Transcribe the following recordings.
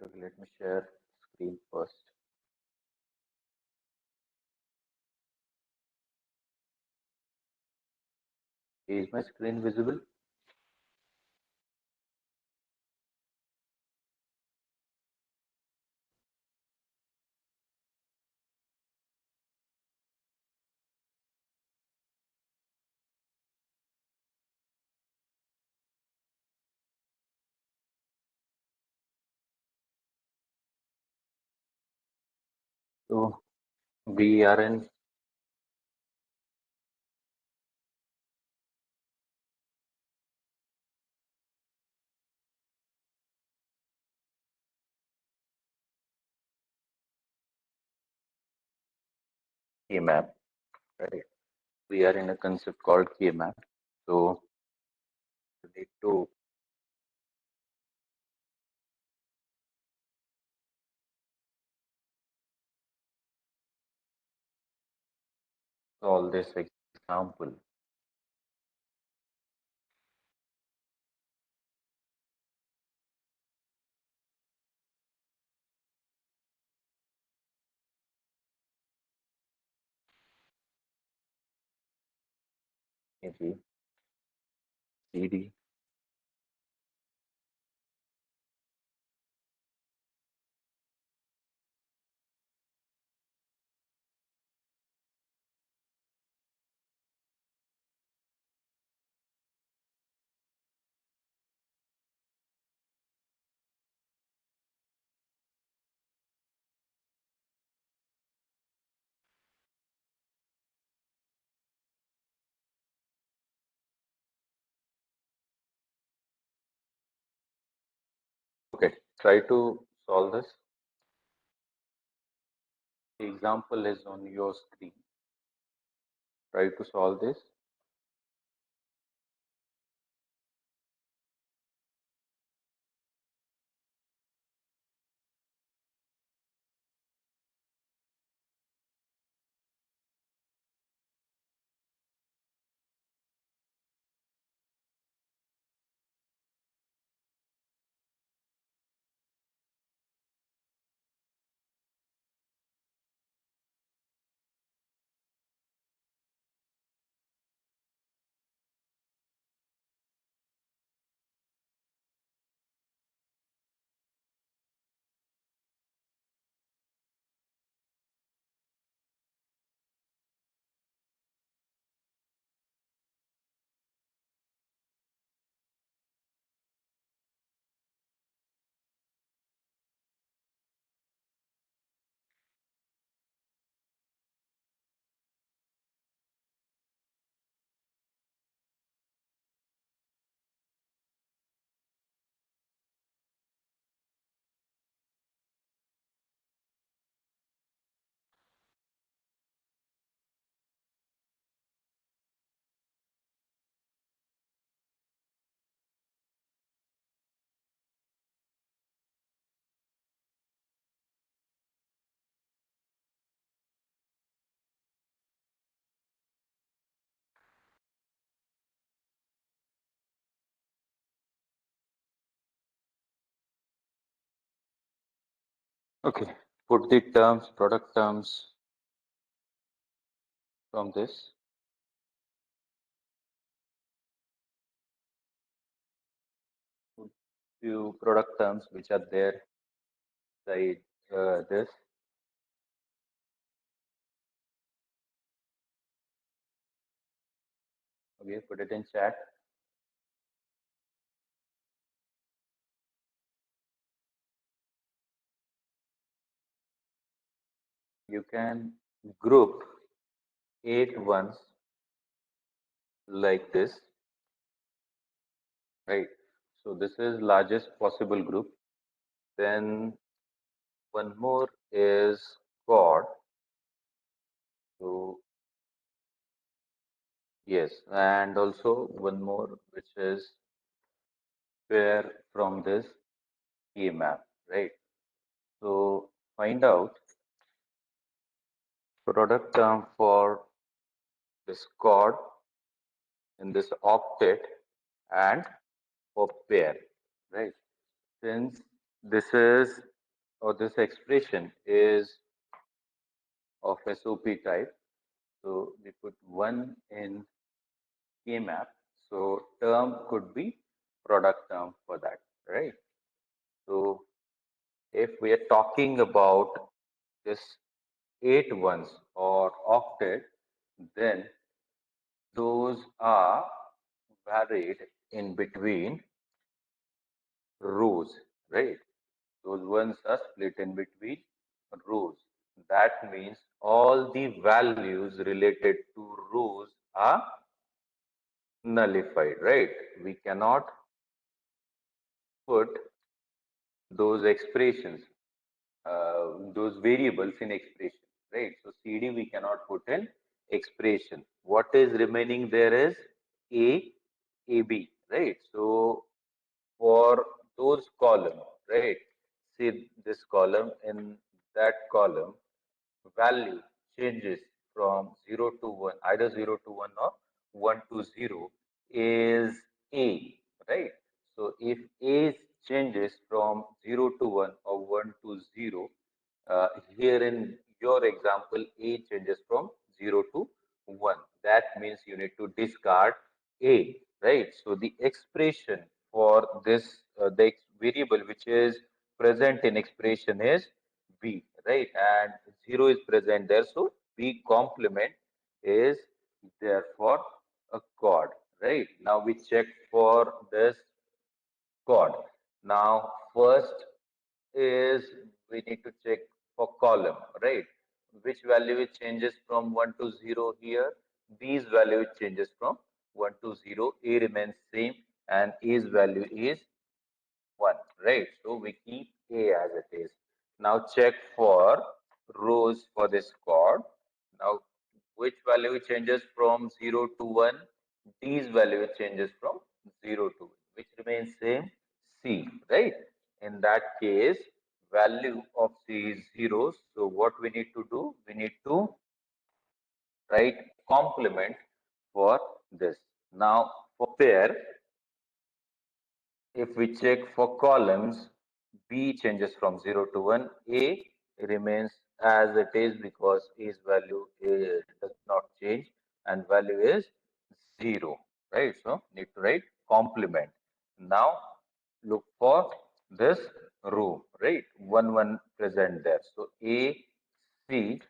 Okay, let me share screen first. Is my screen visible? So we are in key map, right? We are in a concept called key map. So you need to solve this example. Maybe CD. Okay, try to solve this. The example is on your screen. Try to solve this. Okay, put the terms, product terms from this. Put few product terms which are there inside this. Okay, put it in chat. You can group 8 ones like this, right? So this is largest possible group. Then one more is God. So yes, and also one more which is where from this key map, right? So find out product term for this chord in this octet and for pair, right? Since this is or this expression is of SOP type. So we put 1 in K map. So term could be product term for that, right? So if we are talking about this 8 ones or octet, then those are varied in between rows, right? Those ones are split in between rows. That means all the values related to rows are nullified, right? We cannot put those expressions, those variables in expression, right? So CD we cannot put in expression. What is remaining there is A, AB, right? So for those column, right? See this column, in that column, value changes from 0 to 1, either 0 to 1 or 1 to 0 is A, right? So if A changes from 0 to 1 or 1 to 0, here in your example, A changes from 0 to 1. That means you need to discard A, right? So the expression for this, the variable which is present in expression is B, right? And 0 is present there. So B complement is therefore a chord, right? Now we check for this chord. Now first is we need to check for column, right? Which value it changes from 1 to 0 here. B's value it changes from 1 to 0. A remains same and A's value is 1, right? So we keep A as it is. Now check for rows for this chord. Now which value changes from 0 to 1? D's value changes from 0 to 1, which remains same, C, right? In that case, value of C is 0. So what we need to do? We need to write complement for this. Now for pair, if we check for columns, B changes from 0 to 1, A remains as it is because A's value does not change and value is 0, right? So need to write complement. Now look for this row, right? 1, 1 present there. So A, C,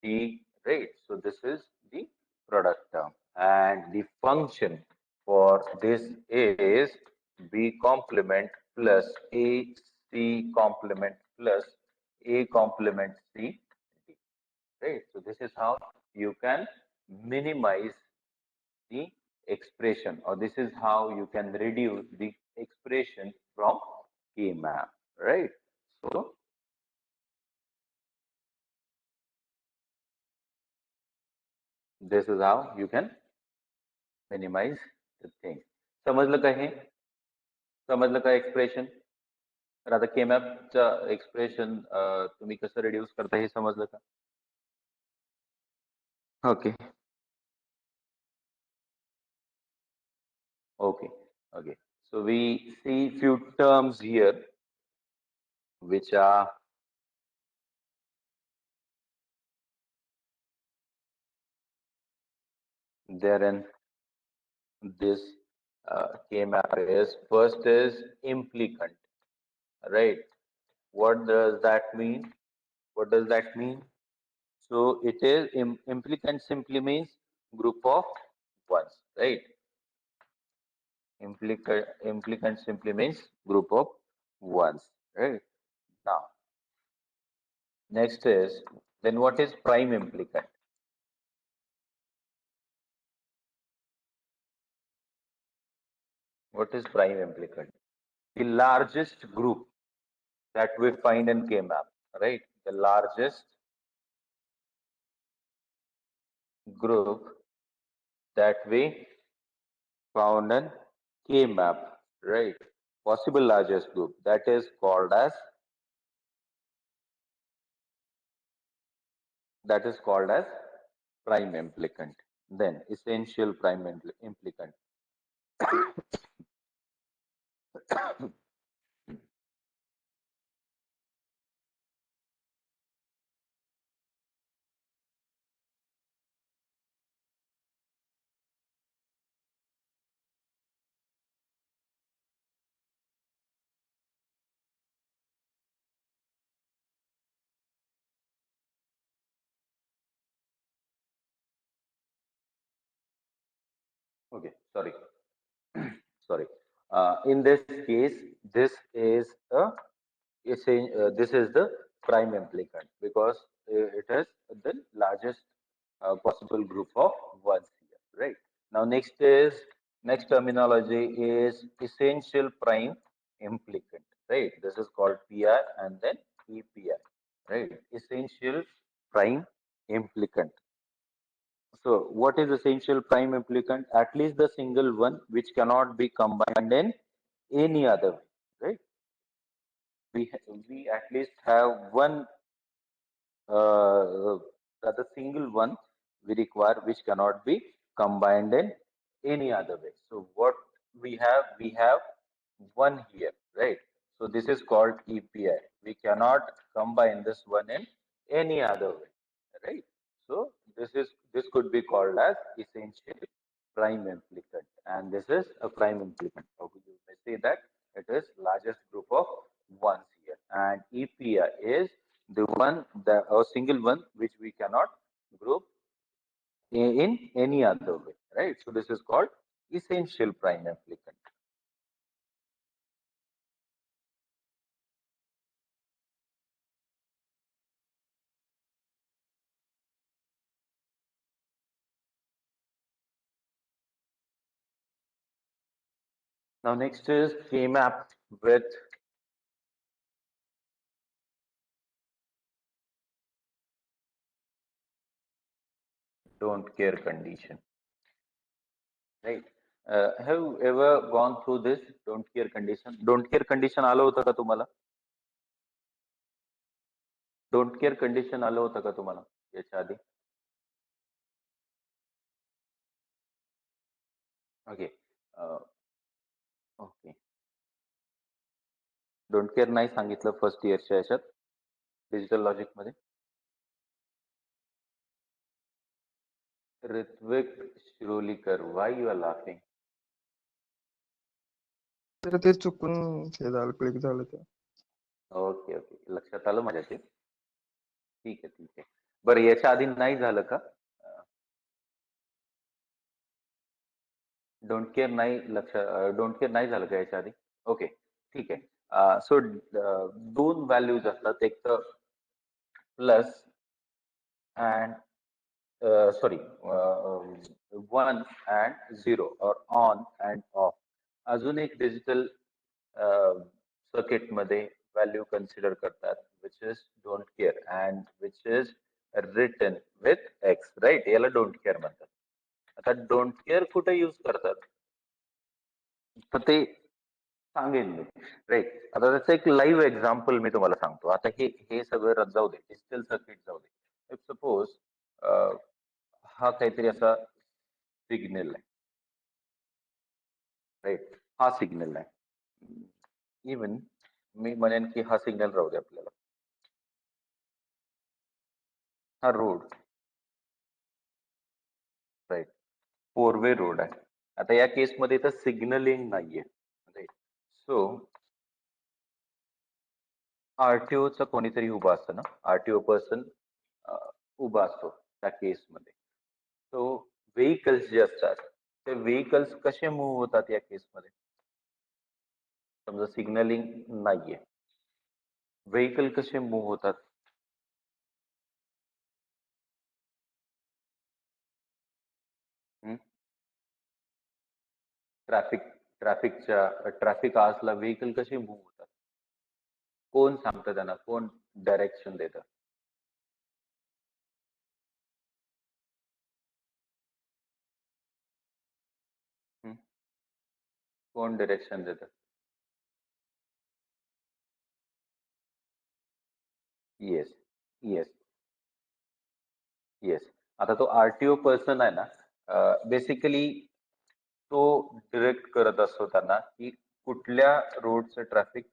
D, right? So this is the product term. And the function for this is B complement plus A C complement plus A complement C D. Right. So this is how you can minimize the expression, or this is how you can reduce the expression from K map. Right. So this is how you can minimize the thing. समजलं का हे? समजलं का expression? तर आता के मॅपचं expression तुम्ही कसं reduce करता हे समजलं का? Okay. Okay. Okay. So we see few terms here which are there in this K map is first is implicant, right? What does that mean? What does that mean? So it is implicant simply means group of ones, right? Implicant simply means group of ones, right? Now, next is then what is prime implicant? What is prime implicant? The largest group that we find in K-map, right? The largest group that we found in K-map, right? Possible largest group that is called as prime implicant. Then essential prime implicant. Okay, sorry. Sorry. In this case, this is the prime implicant because it is the largest possible group of ones here, right? Now, next terminology is essential prime implicant, right? This is called PR and then EPI, right? Essential prime implicant. So, what is essential prime implicant? At least the single one which cannot be combined in any other way, right? We at least have one uh, the single one we require which cannot be combined in any other way. So what we have one here, right? So this is called EPI. We cannot combine this one in any other way, right? So this could be called as essential prime implicant, and this is a prime implicant. Or you may say that it is largest group of ones here, and EPI is the one the a single one which we cannot group in any other way, right? So this is called essential prime implicant. Now next is K-map with don't care condition, right? Have you ever gone through this don't care condition? Don't care condition आलं होतं का तुम्हाला? Don't care condition आलं होतं का तुम्हाला याच्या आधी? ओके. ओके. डोंट केअर नाही सांगितलं फर्स्ट इयरच्या याच्यात डिजिटल लॉजिक मध्ये. Ritvik Shirolikar, why you are laughing? तर ते चुकून हे झालं, क्लिक झालं ते. ओके ओके, लक्षात आलं माझ्या ते. ठीक आहे ठीक आहे. बरं याच्या आधी नाही झालं का? डोंट केअर नाही डोंट केअर नाही झालं का याच्या आधी? ओके ठीक आहे. सो दोन व्हॅल्यूज असतात, एक तर plus and sorry 1 and 0 or on and off. अजून एक डिजिटल सर्किट मध्ये व्हॅल्यू कन्सिडर करतात which is don't care and which is written with X, right? याला डोंट केअर म्हणतात. आता डोंट केअर कुठे यूज करतात तर ते सांगेन मी, राईट? आता त्याचं एक लाईव्ह एक्झाम्पल मी तुम्हाला सांगतो. आता हे सगळं जाऊ दे, डिजिटल सर्किट जाऊ दे. इफ सपोज हा काहीतरी असा सिग्नल आहे, राईट? हा सिग्नल आहे. इवन मी म्हणेन की हा सिग्नल राहू दे आपल्याला. हा road, right? Four way road आहे. आता या केसमध्ये तर सिग्नलिंग नाहीये, राईट? सो आरटीओचा कोणीतरी उभा असतं ना, आरटीओ पर्सन उभा असतो त्या केसमध्ये. सो व्हेकल्स जे असतात ते व्हेकल्स कसे मूव्ह होतात या केसमध्ये? समजा सिग्नलिंग नाहीये, व्हेकल कसे मूव्ह होतात? ट्रॅफिक ट्रॅफिक आर्सला व्हेकल कसे मूव्ह होतात? कोण सांगतं त्यांना? कोण डायरेक्शन देतं? कोण डायरेक्शन देतं? Yes yes yes. आता तो आरटीओ पर्सन आहे ना, बेसिकली तो डिरेक्ट करत असतो त्यांना की कुठल्या रोडचं ट्रॅफिक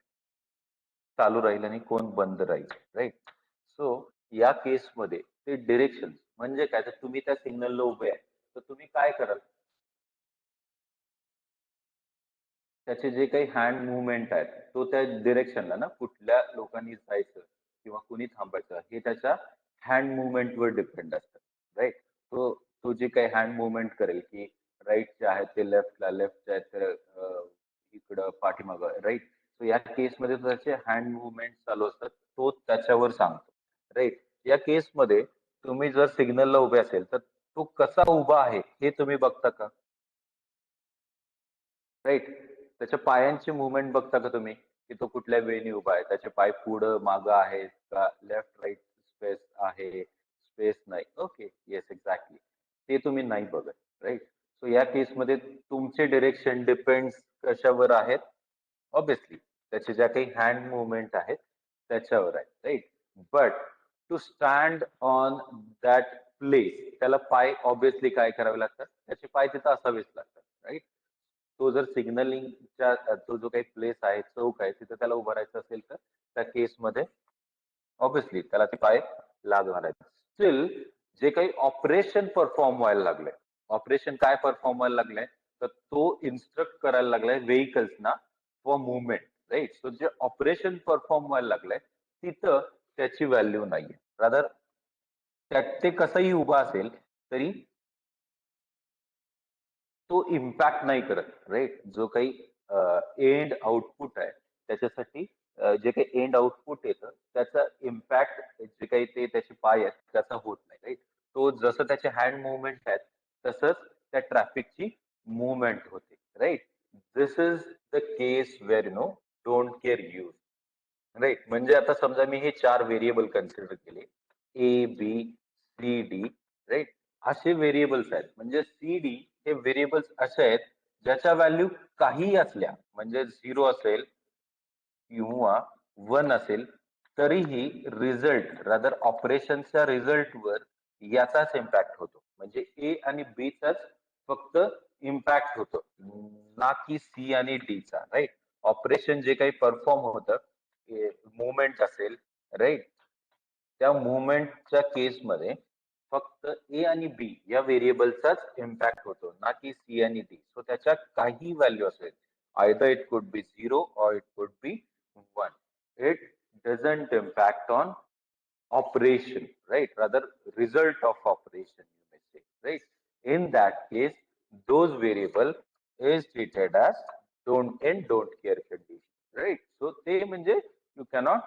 चालू राहील आणि कोण बंद राहील, राईट? सो या केसमध्ये ते डिरेक्शन म्हणजे काय, तर तुम्ही त्या सिग्नलला उभे आहे तर तुम्ही काय कराल? त्याचे जे काही हँड मुवमेंट आहेत तो त्या डिरेक्शनला ना, कुठल्या लोकांनी जायचं किंवा कुणी थांबायचं हे त्याच्या हँड मुवमेंटवर डिपेंड असतं, राईट? तो तो जे काही हँड मुवमेंट करेल की राईटचे आहेत ते लेफ्टला, लेफ्टचे आहेत ते इकडं पाठीमागं, राईट. सो या केसमध्ये त्याचे हँड मुवमेंट चालू असतात, तो त्याच्यावर सांगतो, राईट. या केसमध्ये तुम्ही जर सिग्नलला उभे असेल तर तो कसा उभा आहे हे तुम्ही बघता का? राईट. त्याच्या पायांची मुवमेंट बघता का तुम्ही, की तो कुठल्या वेळी उभा आहे, त्याचे पाय पुढं मागं आहेत का, लेफ्ट राईट स्पेस आहे, स्पेस नाही, ओके, येस, एक्झॅक्टली. ते तुम्ही नाही बघत, राईट. सो या केसमध्ये तुमचे डिरेक्शन डिपेंड्स कशावर आहेत? ऑब्विसली त्याचे ज्या काही हँड मुवमेंट आहेत त्याच्यावर आहे, right. But to stand on that place त्याला पाय ऑब्विसली काय करावे लागतात, त्याचे पाय तिथं असावेच लागतात, राईट. तो जर सिग्नलिंगच्या तो जो काही प्लेस आहे, चौक आहे, तिथे त्याला उभं राहायचं असेल तर त्या केसमध्ये ऑब्विसली त्याला ते पाय लागणार आहेत. स्टील जे काही ऑपरेशन परफॉर्म व्हायला लागलंय, ऑपरेशन काय परफॉर्म व्हायला लागलंय, तर तो इन्स्ट्रक्ट करायला लागलाय व्हेकल्सना फॉर मुवमेंट, राईट. सो जे ऑपरेशन परफॉर्म व्हायला लागलंय तिथं त्याची व्हॅल्यू नाहीये. रादर त्यात ते कसंही उभा असेल तरी तो इम्पॅक्ट नाही करत, राईट. जो काही एंड आउटपुट आहे त्याच्यासाठी जे काही एंड आउटपुट येतं त्याचा इम्पॅक्ट जे काही ते त्याचे पाय आहेत त्याचा होत नाही, राईट. तो जसं त्याचे हँड मुवमेंट आहेत तसंच त्या ट्रॅफिकची मुवमेंट होते, right. This is the case where don't care use, right. म्हणजे आता समजा मी हे 4 व्हेरिएबल कन्सिडर केले, A, B, C, D, right. असे व्हेरिएबल्स आहेत. म्हणजे सी, डी हे व्हेरिएबल्स असे आहेत ज्याच्या व्हॅल्यू काही असल्या, म्हणजे 0 असेल किंवा 1 असेल तरीही रिझल्ट रादर ऑपरेशनच्या रिझल्टवर याचाच इम्पॅक्ट होतो. म्हणजे ए आणि बी चाच फक्त इम्पॅक्ट होतो, ना की सी आणि डी चा, राईट. ऑपरेशन जे काही परफॉर्म होतं, मुवमेंट असेल, राईट, त्या मुवमेंटच्या केसमध्ये फक्त ए आणि बी या व्हेरिएबलचाच इम्पॅक्ट होतो, ना की सी आणि डी. सो त्याच्या काही व्हॅल्यू असेल, either it could be 0 or it could be 1. It doesn't impact on operation, right? Rather, result of operation, you may say, right? In that case, those variable is treated as don't care condition, right? So they म्हणजे you cannot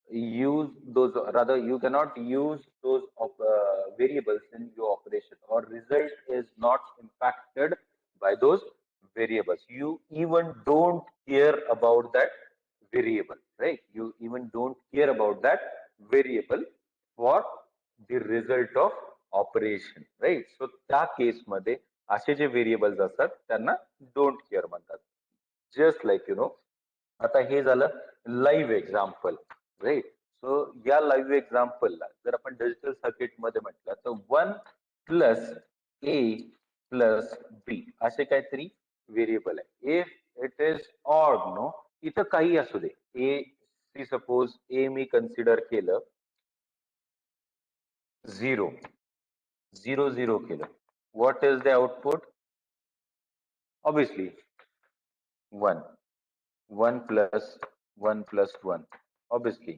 use those, rather you cannot use those variables in your operation, or result is not impacted by those variables. You even don't care about that variable, right? You even don't care about that variable for the result of operation, right? So त्या केसमध्ये असे जे variables असतात त्यांना don't care म्हणतात. Just like आता हे झालं live example, right. सो या live एक्झाम्पलला जर आपण डिजिटल सर्किट मध्ये म्हटलं तर 1 प्लस ए प्लस बी असे काहीतरी व्हेरिएबल आहे. इफ इट इज ऑड, इथं काही असू दे, ए सी, सपोज ए मी कन्सिडर केलं 0, 0 0 केलं, what is the output? Obviously 1. 1 plus 1 plus 1, obviously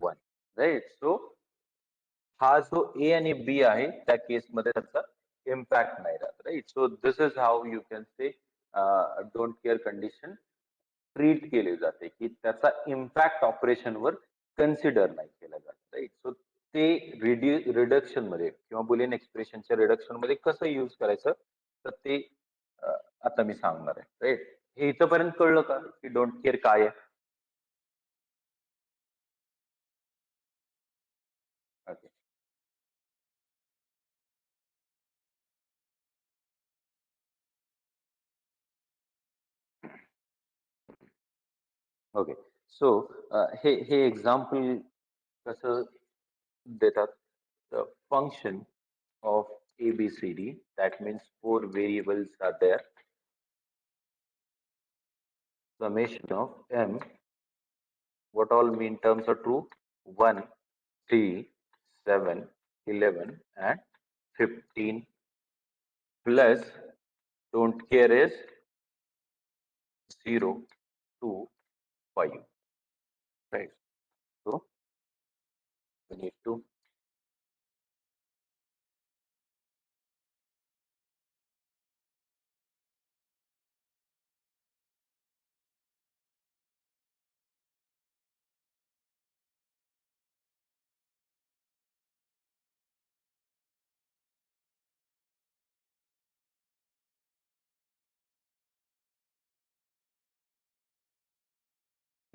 1, right. So हा जो ए आणि बी आहे त्या केसमध्ये त्याचा इम्पॅक्ट नाही राहत, right. So this is how you can say don't care condition treat केली जाते, की त्याचा इम्पॅक्ट ऑपरेशनवर कन्सिडर नाही केला जात, राईट. सो ते रिडक्शन मध्ये किंवा बुलियन एक्सप्रेशनच्या रिडक्शन मध्ये कसं यूज करायचं तर ते आता मी सांगणार आहे, राईट. हे इथंपर्यंत कळलं का की डोंट केअर काय आहे? Okay. Okay. So हे एक्झाम्पल कसं देतात? The function of ABCD, that means 4 variables are there. Summation of M, what all mean terms are true? 1, 3, 7, 11 and 15 plus don't care is 0 to 5, right? So we need to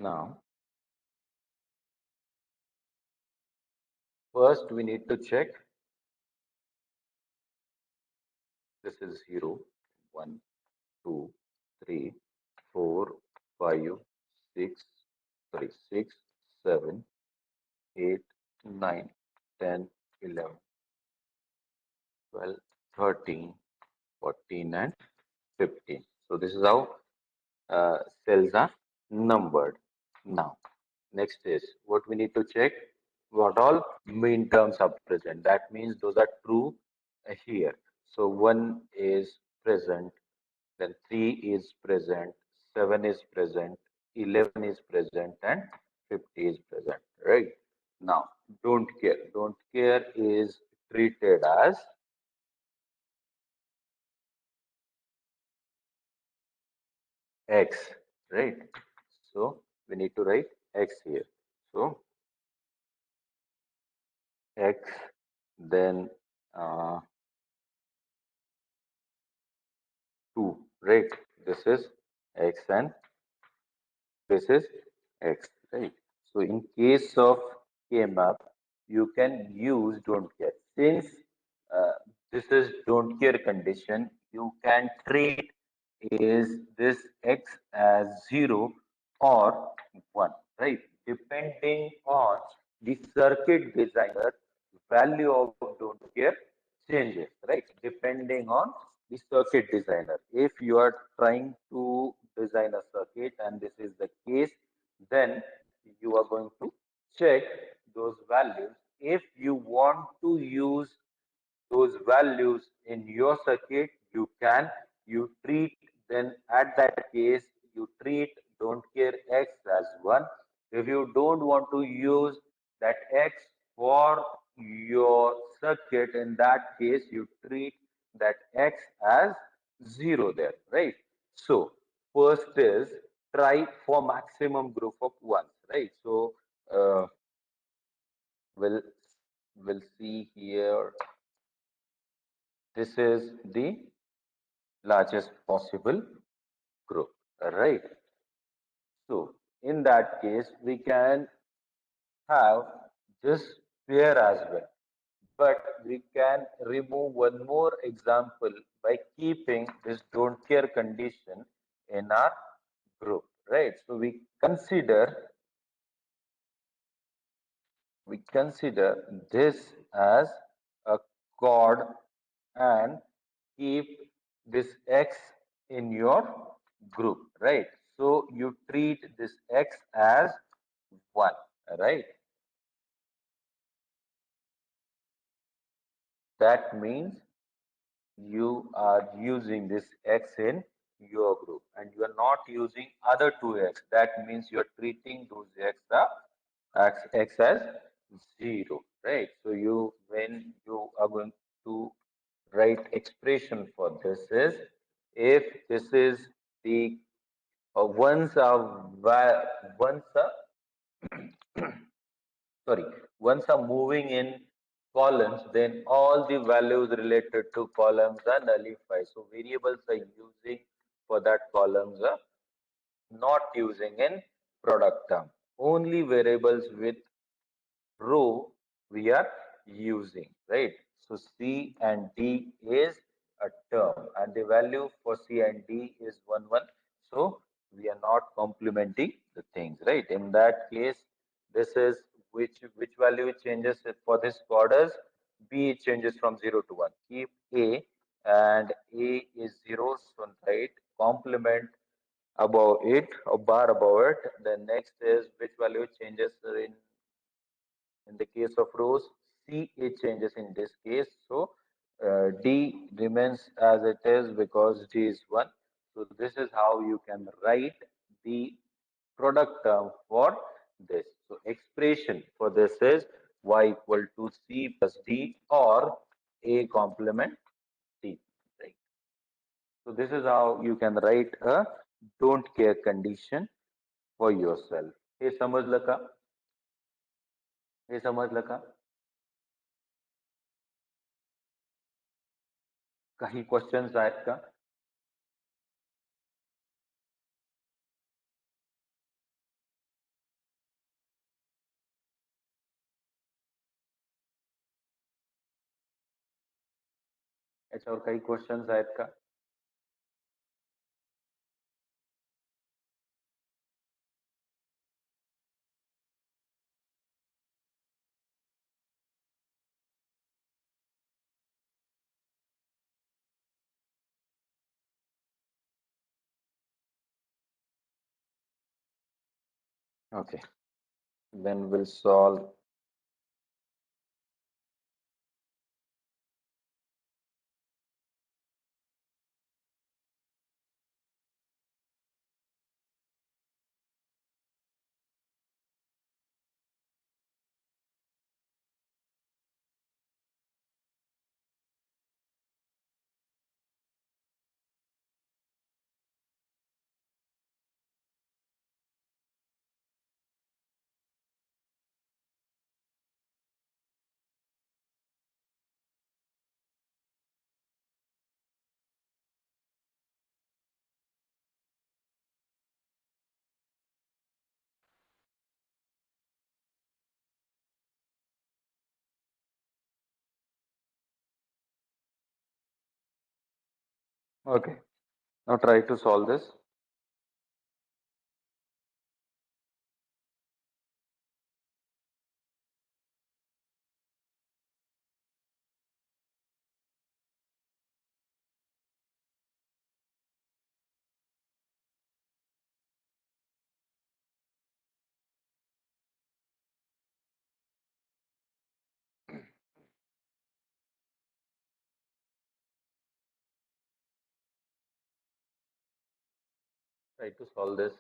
Now, first we need to check this is 0, 1, 2, 3, 4, 5, 6, sorry, 6, 7, 8, 9, 10, 11, 12, 13, 14, and 15. So this is how cells are numbered. Now, next is what we need to check what all mean terms are present. That means those are true here. So 1 is present, then 3 is present, 7 is present, 11 is present, and 50 is present. Right? Now, don't care. Don't care is treated as X. Right? So we need to write X here. So X, then uh, 2, right? This is X and this is X, right? So in case of K-map, you can use don't care. Since uh, this is don't care condition, you can treat is this X as 0 or 1, right? Depending on the circuit designer, value of don't care changes, right? Depending on the circuit designer. If you are trying to design a circuit and this is the case, then you are going to check those values. If you want to use those values in your circuit, you can. You treat, then at that case, you treat don't care X as 1. If you don't want to use that X for your circuit, in that case, you treat that X as 0 there, right? So, first is try for maximum group of ones, right? So, uh, we'll, we'll see here. This is the largest possible group, right? So in that case, we can have this pair as well, but we can remove one more example by keeping this don't care condition in our group, right? So we consider this as a chord and keep this X in your group, right? So you treat this X as 1, right? That means you are using this X in your group and you are not using other two X. That means you are treating those X as 0, right? So when you are going to write expression for this is if this is the once a sorry once are moving in columns, then all the values related to columns are nullified. So variables are using for that columns are not using in product term. Only variables with row we are using, right? So C and D is a term and the value for C and D is 1, 1. So we are not complementing the things, right? In that case, this is which value changes for this orders. B changes from 0 to 1. Keep A and A is 0, so right? Complement above it or bar above it. Then next is which value changes in the case of rows, C it changes in this case. So D remains as it is because D is 1. So this is how you can write the product term for this. So expression for this is Y equal to C plus D or A complement D. Right. So this is how you can write a don't care condition for yourself. हे समजलं का? हे समजलं का? काही questions आहेत का? याच्यावर काही questions आहेत का? Okay, then we'll solve Okay, now try to solve this. Try to solve this.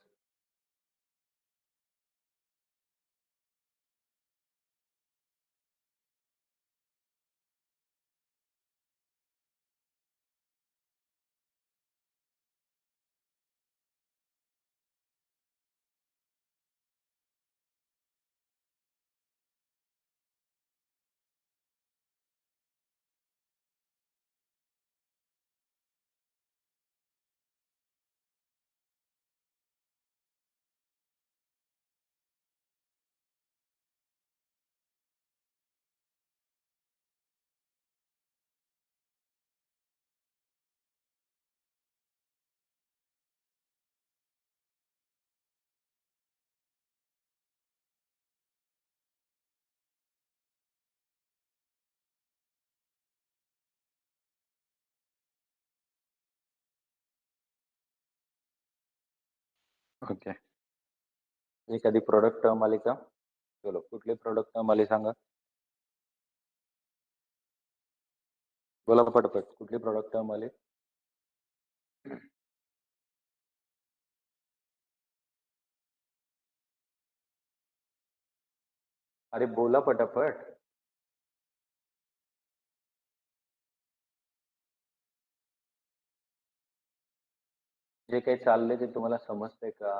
Okay. एखादी प्रोडक्ट टर्म आली का? चलो, कुठली प्रोडक्ट टर्म आली सांगा. बोला पटपट, कुठली प्रोडक्ट टर्म आली? अरे बोला पटापट. जे काही चाललंय ते तुम्हाला समजतंय का?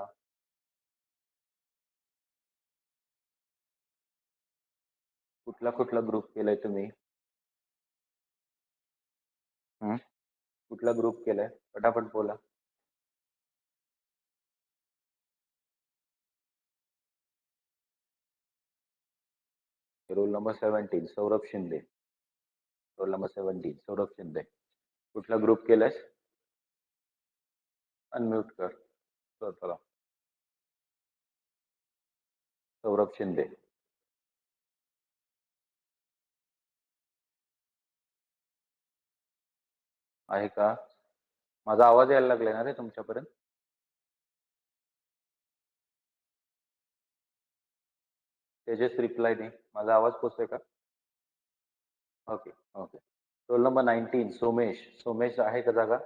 कुठला ग्रुप केलाय तुम्ही? कुठला ग्रुप केलाय? पटापट बोला. Roll number 17 Saurabh Shinde. Roll number 17 Saurabh Shinde. कुठला ग्रुप केलाय? अनम्यूट कर. चला. सौरभ शिंदे. आहे का? माझा आवाज यायला लागलाय ना रे तुमच्यापर्यंत? तेजस रिप्लाय नाही. माझा आवाज पोहोचतोय का? Okay okay. Roll number 19 Somesh. Somesh आहे का जागा?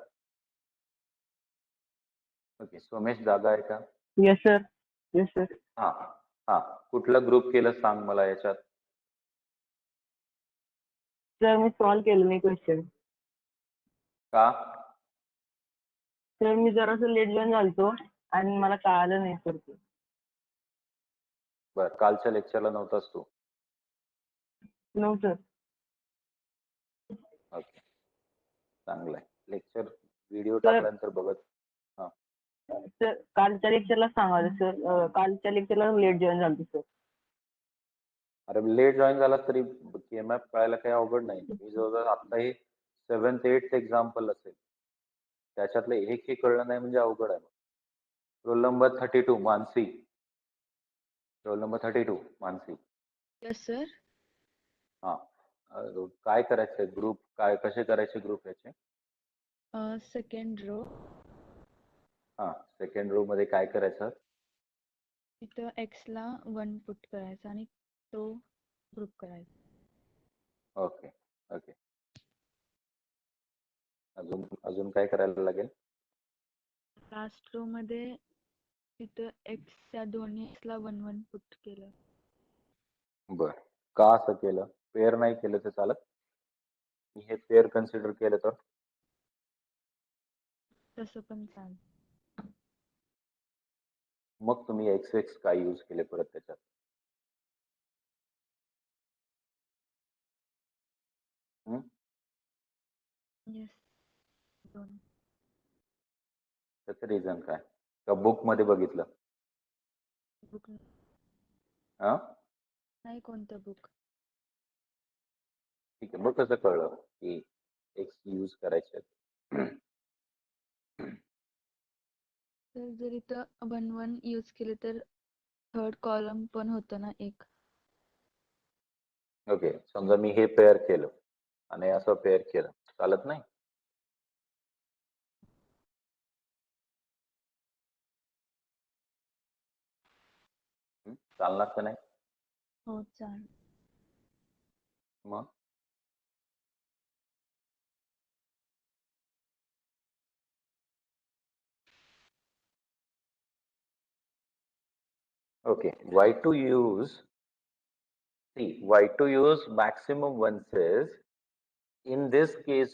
ओके, सोमेश जागा आहे का? Yes sir. Yes sir. हा हा. कुठला ग्रुप केलं सांग मला याच्यात. सर मी सॉल्व केलं नाही क्वेश्चन. का? सर मी जरासं लेट जॉईन झालतो आणि मला कळालं नाही सर ते. बर, कालच्या लेक्चरला नव्हतास तू? नव्हतं. ओके, चांगलंय. लेक्चर व्हिडिओ सर टाकल्यानंतर बघत. हा. सर कालच्या लेक्चरला सांगाल सर. कालच्या लेक्चरला लेट जॉईन झालतो सर. अरे लेट जॉईन झाला तरी केमॅप कळायला काही अवघड नाही. मी जवळजवळ आत्ताही 7th 8th एक्झाम्पल असेल, त्याच्यातलं एक हे कळलं नाही म्हणजे अवघड आहे. Roll number 32 Mansi. Roll number 32 Mansi. Yes sir. हा, काय करायचंय ग्रुप, काय कसे करायचे ग्रुप याचे? Second row. हा, सेकंड रो मध्ये काय करायचं? इथं x ला 1 पुट करायचा आणि तो ग्रुप करायचा. Okay okay. अजून अजून काय करायला लागेल? लास्ट रो मध्ये तिथं x च्या दोन्ही x ला 1 1 पुट केलं. बर, का असं केलं? पेअर नाही केलं तर चालत? हे पेअर कन्सिडर केलं तर? तसं पण चालेल. मग तुम्ही एक्स एक्स काय यूज केले परत त्याच्यात? येस. दोन. त्याचं रिझन काय? का बुक मध्ये बघितलं? बुक हा, नाही. कोणतं बुक? ठीक आहे. मग कसं कळलं की एक्स यूज करायचे? तर जर इथं 1 1 यूज केले तर थर्ड कॉलम पण होतं ना एक. ओके, समजा मी हे पेअर केलं आणि असं पेअर केलं, चालत नाही? चालणार का नाही? हो चालेल. मग okay, why to use, see, why to use maximum ones is, in this case,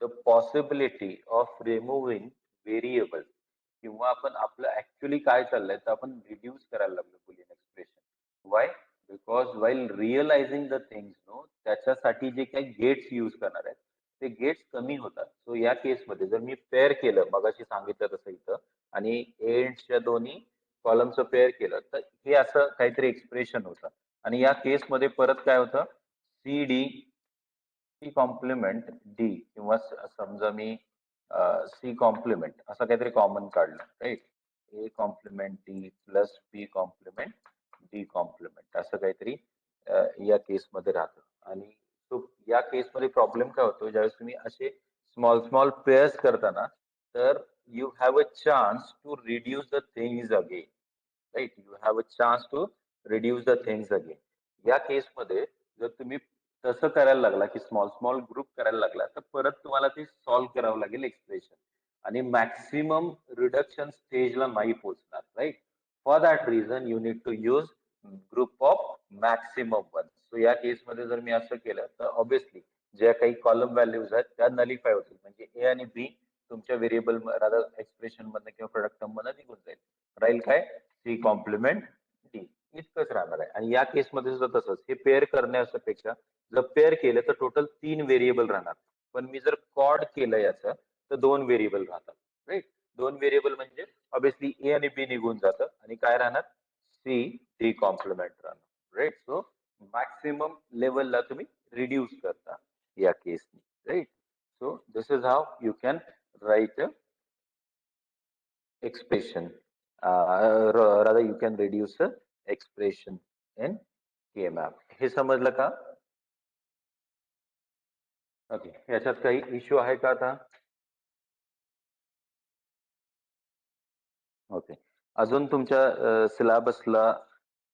the possibility of removing variables, किंवा आपण आपलं ऍक्च्युअली काय चाललंय तर आपण रिड्यूस करायला लागलो boolean expression. Why? Because while realising the things, त्याच्यासाठी जे काही गेट्स यूज करणार आहेत ते गेट्स कमी होतात. सो या केसमध्ये जर मी पेअर केलं, मगाशी सांगितलं तसं इथं, आणि एंड्सच्या दोन्ही कॉलमचं पेअर केलं तर हे असं काहीतरी एक्सप्रेशन होतं. आणि या केसमध्ये परत काय होतं? C D C complement D, किंवा समजा मी सी कॉम्प्लिमेंट असं काहीतरी कॉमन काढलं, right? A complement D plus B complement D complement असं काहीतरी या केसमध्ये राहतं. आणि तो या केसमध्ये प्रॉब्लेम काय होतो, ज्यावेळेस तुम्ही असे स्मॉल स्मॉल पेअर्स करताना, तर you have a chance to reduce the things again, right? You have a chance to reduce the things again. या केसमध्ये जर तुम्ही तसं करायला लागला की स्मॉल स्मॉल ग्रुप करायला लागला, तर परत तुम्हाला ते सॉल्व्ह करावं लागेल एक्सप्रेशन, आणि मॅक्सिमम रिडक्शन स्टेजला नाही पोहोचणार, right? For that reason you need to use group of maximum one. So या केसमध्ये जर मी असं केलं तर ऑब्विसली ज्या काही कॉलम व्हॅल्यूज आहेत त्या नलिफाय होतील, म्हणजे ए आणि बी तुमच्या व्हेरिएबल एक्सप्रेशन मधनं किंवा प्रोडक्ट टर्म मधनं निघून जाईल. राहील काय? सी कॉम्प्लिमेंट डी, इतकंच राहणार आहे. आणि या केसमध्ये सुद्धा तसंच, हे पेअर करण्यापेक्षा जर पेअर केलं तर टोटल 3 व्हेरिएबल राहणार, पण मी जर कॉड केलं याचं तर 2 व्हेरिएबल राहतात, राईट? 2 व्हेरिएबल म्हणजे ऑब्विसली ए आणि बी निघून जातं आणि काय राहणार? सी डी कॉम्प्लिमेंट राहणार, राईट? सो मॅक्सिमम लेवलला तुम्ही रिड्यूस करता या केसनी, right? So this is how you can write expression, rather you can reduce the expression in K-map. हे समजलं का? ओके, याच्यात काही इश्यू आहे का आता? ओके, अजून तुमच्या सिलेबसला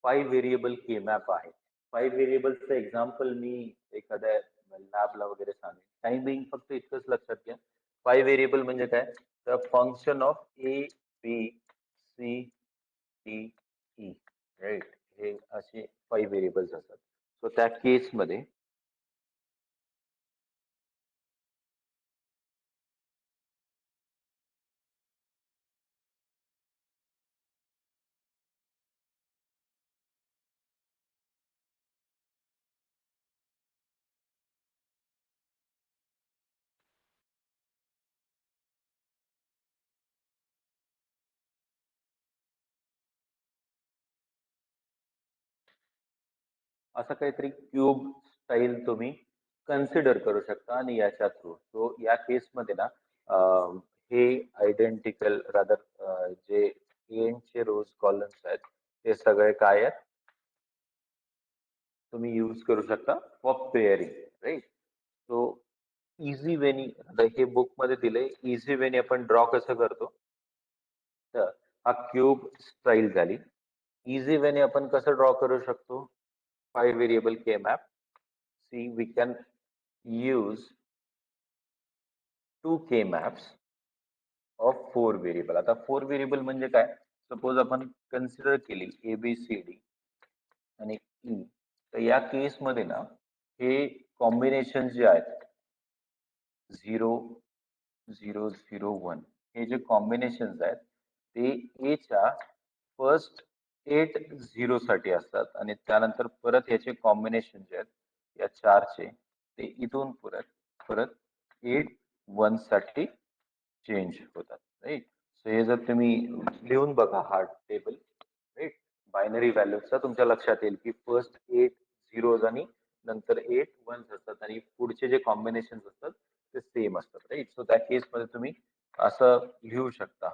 5 व्हेरिएबल के मॅप आहे. 5 व्हेरिएबलचं एक्झाम्पल मी एखाद्या लॅबला वगैरे सांगेन. टाइम बिंग फक्त इतकंच लक्षात घ्या, 5 व्हेरिएबल म्हणजे काय? The function of A B C D E, right? हे असे 5 व्हेरिएबल्स असतात. सो त्या केसमध्ये असं काहीतरी क्यूब स्टाईल तुम्ही कन्सिडर करू शकता आणि याच्या थ्रू तो या केसमध्ये ना हे आयडेंटिकल रादर जे एंडचे रोज कॉलम्स आहेत ते सगळे काय आहेत तुम्ही यूज करू शकता for pairing right. So easy weeny हे बुक मध्ये दिलंय इझी वेनी आपण ड्रॉ कसं करतो तर हा क्यूब स्टाईल झाली. इझी वेने आपण कसं ड्रॉ करू शकतो 5 variable K map. So we can use 2 K maps of 4 variable. आता 4 व्हेरिएबल म्हणजे काय सपोज आपण कन्सिडर केली ABCD आणि E तर या केस मध्ये ना हे कॉम्बिनेशन जे आहेत 0 0 0 1 हे जे कॉम्बिनेशन आहेत ते ए च्या फर्स्ट 8 झिरो साठी असतात आणि त्यानंतर परत याचे कॉम्बिनेशन जे आहेत या चारचे ते इथून परत 8 1 साठी चेंज होतात राईट. सो हे जर तुम्ही लिहून बघा हा टेबल राईट बायनरी व्हॅल्यूजचा तुमच्या लक्षात येईल की फर्स्ट 8 झिरोज आणि नंतर 8 वन्स असतात आणि पुढचे जे कॉम्बिनेशन असतात ते सेम असतात राईट. सो त्या केसमध्ये तुम्ही असं लिहू शकता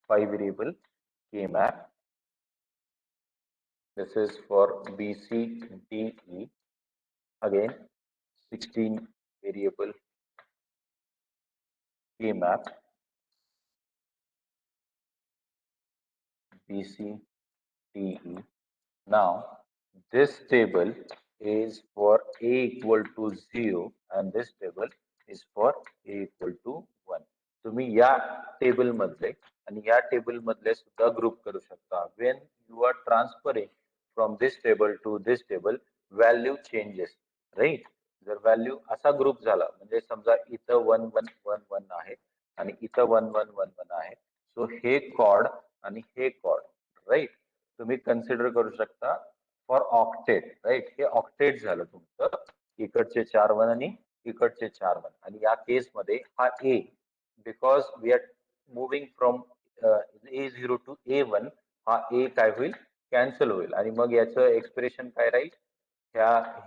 5 variable K map. This is for BCDE. Again, 16 variable K map BCDE. Now, this table is for A equal to 0 and this table is for A equal to 1. तुम्ही या टेबल मधले आणि या टेबल मधले सुद्धा ग्रुप करू शकता. When you are transferring from this table to this table, value changes, right? जर व्हॅल्यू असा ग्रुप झाला म्हणजे समजा इथं 1 1 1 1 आहे आणि इथं 1 1 1 1 आहे. सो हे कॉर्ड आणि हे कॉर्ड राईट तुम्ही कन्सिडर करू शकता फॉर ऑक्टेट राईट. हे ऑक्टेट झालं तुमचं इकडचे 4 1 आणि इकडचे 4 1 आणि या केसमध्ये हा A because we are moving from A0 to A1 हा ए काय होईल कॅन्सल होईल आणि मग याचं एक्सप्रेशन काय राहील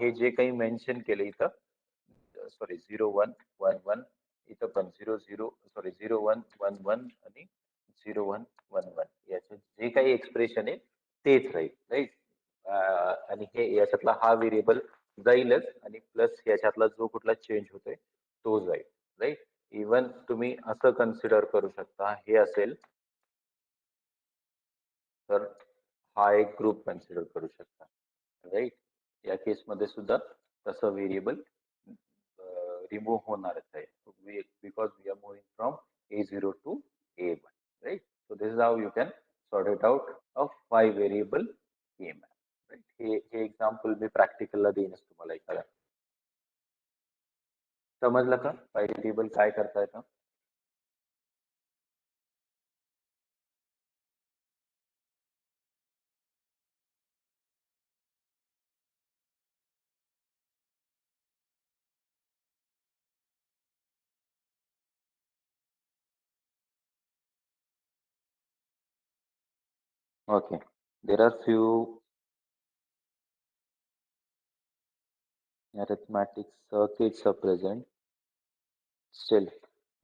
हे जे काही मेन्शन केलं इथं सॉरी 0 1 1 1 इथं पण 0 0 सॉरी 0 1 1 1 आणि 0 1 1 1 याचं जे काही एक्सप्रेशन आहे तेच राहील राईट. आणि हे याच्यातला हा व्हेरिएबल जाईलच आणि प्लस याच्यातला जो कुठला चेंज होतोय तो जाईल राईट. इवन तुम्ही असं कन्सिडर करू शकता हे असेल तर हा एक ग्रुप कन्सिडर करू शकता राईट. या केसमध्ये सुद्धा तसं व्हेरिएबल रिमूव्ह होणारच आहे because we are moving from A0 to A1 right. So this is how you can sort it out of 5 variable K map right. हे एक्झाम्पल मी प्रॅक्टिकलला देईनच तुम्हाला एखादा. समजलं का 5 व्हेरिएबल काय करता येतं. Okay, there are few arithmetic circuits are present. Still,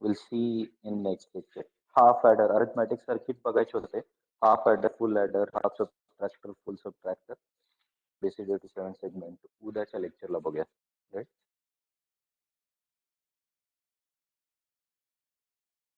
we'll see in next lecture. Half adder, arithmetic circuit बघायचे होते. Half adder, full adder, half subtractor, full subtractor. Basic 7 segment. उद्याच्या lecture ला बघूया.